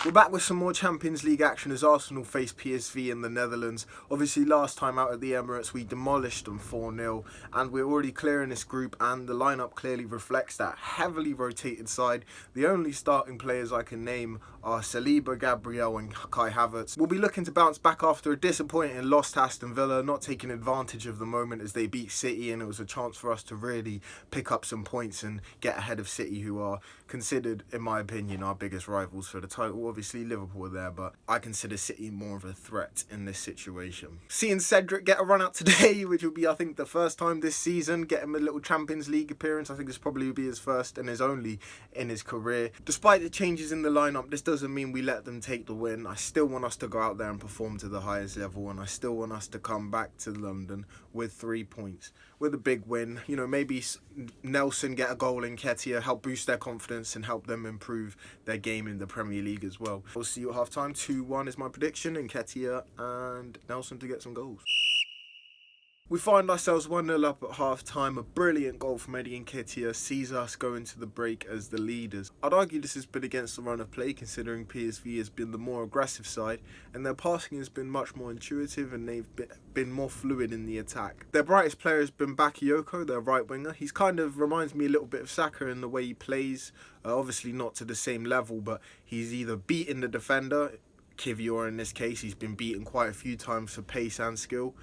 We're back with some more Champions League action as Arsenal face PSV in the Netherlands. Obviously, last time out at the Emirates, we demolished them 4-0, and we're already clear in this group, and the lineup clearly reflects that heavily rotated side. The only starting players I can name are Saliba, Gabriel and Kai Havertz. We'll be looking to bounce back after a disappointing loss to Aston Villa, not taking advantage of the moment as they beat City, and it was a chance for us to really pick up some points and get ahead of City, who are considered, in my opinion, our biggest rivals for the title. Obviously Liverpool are there, but I consider City more of a threat in this situation. Seeing Cedric get a run out today, which will be, I think, the first time this season, get him a little Champions League appearance. I think this probably will be his first and his only in his career. Despite the changes in the lineup, this doesn't mean we let them take the win. I still want us to go out there and perform to the highest level, and I still want us to come back to London with 3 points, with a big win. You know, maybe Nelson get a goal in Nketiah, help boost their confidence and help them improve their game in the Premier League as well. We'll see you at half time. 2-1 is my prediction, and Nketiah and Nelson to get some goals. We find ourselves 1-0 up at half-time. A brilliant goal from Eddie Nketiah sees us go into the break as the leaders. I'd argue this has been against the run of play, considering PSV has been the more aggressive side, and their passing has been much more intuitive, and they've been more fluid in the attack. Their brightest player has been Bakayoko, their right winger. He's kind of reminds me a little bit of Saka in the way he plays. Obviously not to the same level, but he's either beating the defender, Kivior in this case, he's been beaten quite a few times for pace and skill,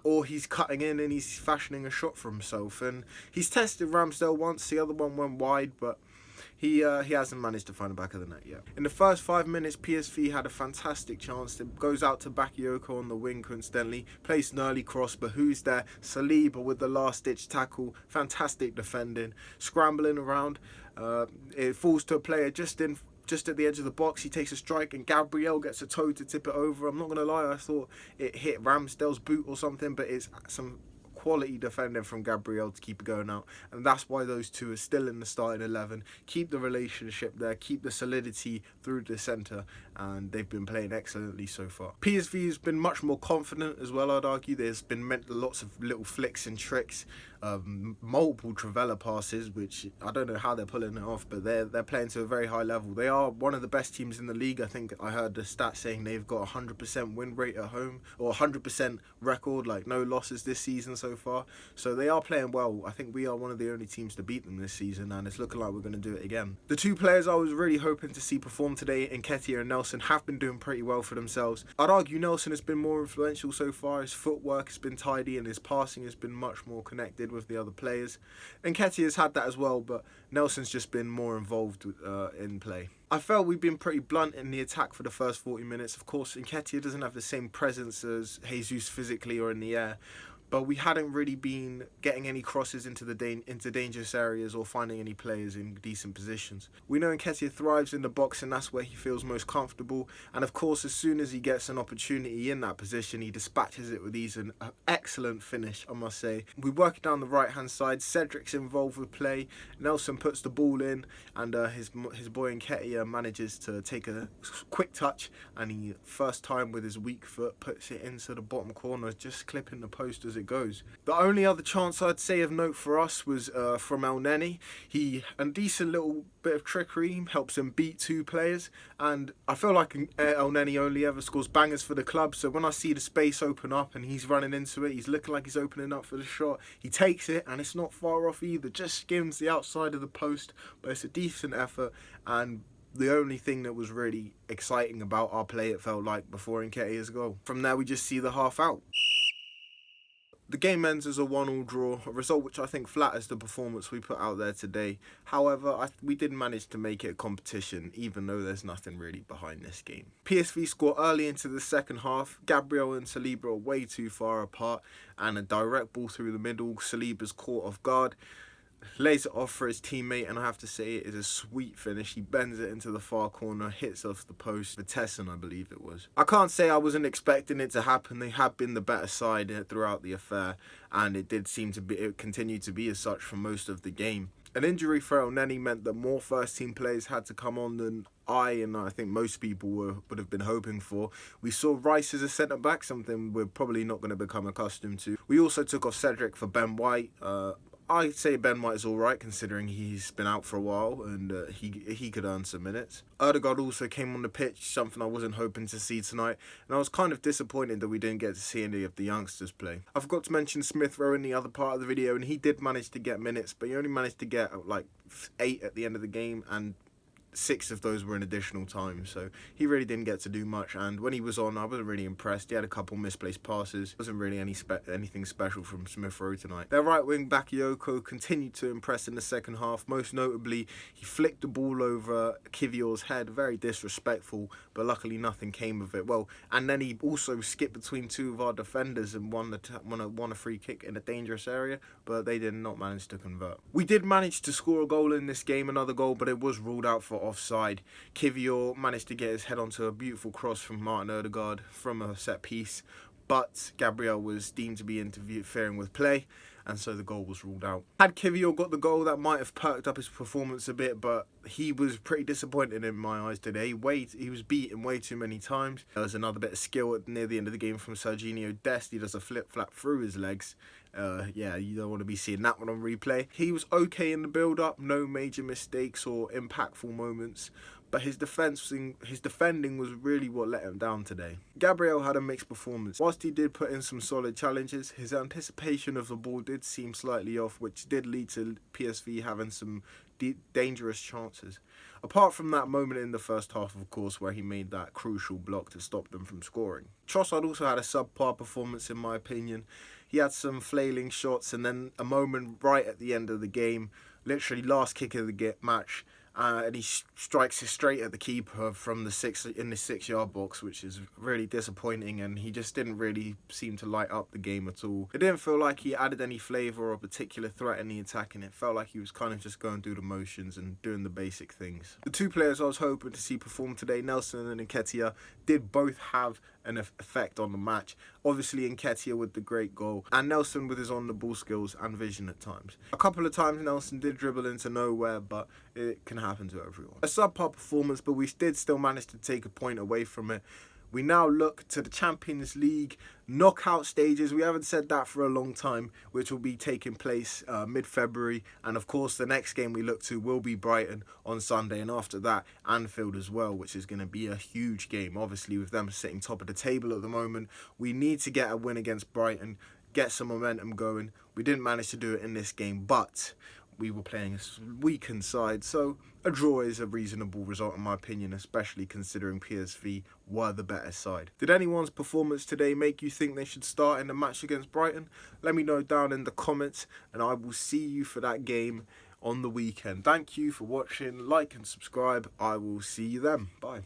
or he's cutting in and he's fashioning a shot for himself. And he's tested Ramsdale once, the other one went wide, but he hasn't managed to find the back of the net yet. In the first 5 minutes, PSV had a fantastic chance. It goes out to Bakayoko on the wing coincidentally, plays an early cross, but who's there? Saliba with the last-ditch tackle, fantastic defending, scrambling around. It falls to a player just at the edge of the box. He takes a strike and Gabriel gets a toe to tip it over. I'm not going to lie, I thought it hit Ramsdale's boot or something, but it's some quality defending from Gabriel to keep it going out, and that's why those two are still in the starting 11. Keep the relationship there, keep the solidity through the centre, and they've been playing excellently so far. PSV has been much more confident as well, I'd argue. There's been lots of little flicks and tricks, multiple Travella passes, which I don't know how they're pulling it off, but they're playing to a very high level. They are one of the best teams in the league. I think I heard the stat saying they've got 100% win rate at home, or 100% record, like no losses this season so far. So they are playing well. I think we are one of the only teams to beat them this season, and it's looking like we're going to do it again. The two players I was really hoping to see perform today, Nketiah and Nelson, have been doing pretty well for themselves. I'd argue Nelson has been more influential so far. His footwork has been tidy and his passing has been much more connected with the other players. Nketiah has had that as well, but Nelson's just been more involved in play. I felt we've been pretty blunt in the attack for the first 40 minutes. Of course, Nketiah doesn't have the same presence as Jesus physically or in the air, but we hadn't really been getting any crosses into dangerous areas or finding any players in decent positions. We know Nketiah thrives in the box, and that's where he feels most comfortable, and of course as soon as he gets an opportunity in that position, he dispatches it with ease. An excellent finish, I must say. We work it down the right hand side. Cedric's involved with play, Nelson puts the ball in, and his boy Nketiah manages to take a quick touch, and he first time with his weak foot puts it into the bottom corner, just clipping the post as it goes. The only other chance I'd say of note for us was from El Neni. A decent little bit of trickery helps him beat two players, and I feel like El Neni only ever scores bangers for the club, so when I see the space open up and he's running into it, he's looking like he's opening up for the shot, he takes it and it's not far off either, just skims the outside of the post, but it's a decent effort. And the only thing that was really exciting about our play, it felt like, before Nketiah's goal. From there we just see the half out. The game ends as a 1-1 draw, a result which I think flatters the performance we put out there today. However, we did manage to make it a competition, even though there's nothing really behind this game. PSV score early into the second half. Gabriel and Saliba are way too far apart, and a direct ball through the middle. Saliba's caught off guard, lays it off for his teammate, and I have to say it is a sweet finish. He bends it into the far corner, hits off the post. Vitesse, I believe it was. I can't say I wasn't expecting it to happen. They have been the better side throughout the affair, and it did seem to be, it continued to be as such for most of the game. An injury for El Neni meant that more first-team players had to come on than I think most people would have been hoping for. We saw Rice as a centre-back, something we're probably not going to become accustomed to. We also took off Cedric for Ben White. I'd say Ben White is all right considering he's been out for a while and he could earn some minutes. Ødegaard also came on the pitch, something I wasn't hoping to see tonight, and I was kind of disappointed that we didn't get to see any of the youngsters play. I forgot to mention Smith Rowe in the other part of the video, and he did manage to get minutes, but he only managed to get like 8 at the end of the game, and 6 of those were in additional time, so he really didn't get to do much. And when he was on, I wasn't really impressed. He had a couple misplaced passes. Wasn't really anything special from Smith Rowe tonight. Their right wing Bakayoko continued to impress in the second half. Most notably, he flicked the ball over Kivior's head, very disrespectful, but luckily nothing came of it. Well, and then he also skipped between 2 of our defenders and won a free kick in a dangerous area, but they did not manage to convert. We did manage to score a goal in this game, another goal, but it was ruled out for offside. Kivior managed to get his head onto a beautiful cross from Martin Ødegaard from a set piece, but Gabriel was deemed to be interfering with play, and so the goal was ruled out. Had Kivior got the goal, that might have perked up his performance a bit, but he was pretty disappointed in my eyes today. He was beaten way too many times. There was another bit of skill near the end of the game from Serginho Dest. He does a flip-flap through his legs. Yeah, you don't want to be seeing that one on replay. He was okay in the build-up, no major mistakes or impactful moments, but his defending was really what let him down today. Gabriel had a mixed performance. Whilst he did put in some solid challenges, his anticipation of the ball did seem slightly off, which did lead to PSV having some dangerous chances. Apart from that moment in the first half, of course, where he made that crucial block to stop them from scoring. Trossard also had a subpar performance in my opinion. He had some flailing shots and then a moment right at the end of the game, literally last kick of the match, and he strikes it straight at the keeper from the 6-yard box, which is really disappointing, and he just didn't really seem to light up the game at all. It didn't feel like he added any flavour or particular threat in the attack, and it felt like he was kind of just going through the motions and doing the basic things. The 2 players I was hoping to see perform today, Nelson and Nketiah, did both have an effect on the match. Obviously Nketiah with the great goal, and Nelson with his on-the-ball skills and vision at times. A couple of times Nelson did dribble into nowhere, but it can happen to everyone. A subpar performance, but we did still manage to take a point away from it. We now look to the Champions League knockout stages. We haven't said that for a long time, which will be taking place mid-February. And of course, the next game we look to will be Brighton on Sunday. And after that, Anfield as well, which is going to be a huge game. Obviously, with them sitting top of the table at the moment, we need to get a win against Brighton, get some momentum going. We didn't manage to do it in this game, but we were playing a weakened side, so a draw is a reasonable result in my opinion, especially considering PSV were the better side. Did anyone's performance today make you think they should start in the match against Brighton? Let me know down in the comments, and I will see you for that game on the weekend. Thank you for watching, like and subscribe. I will see you then. Bye.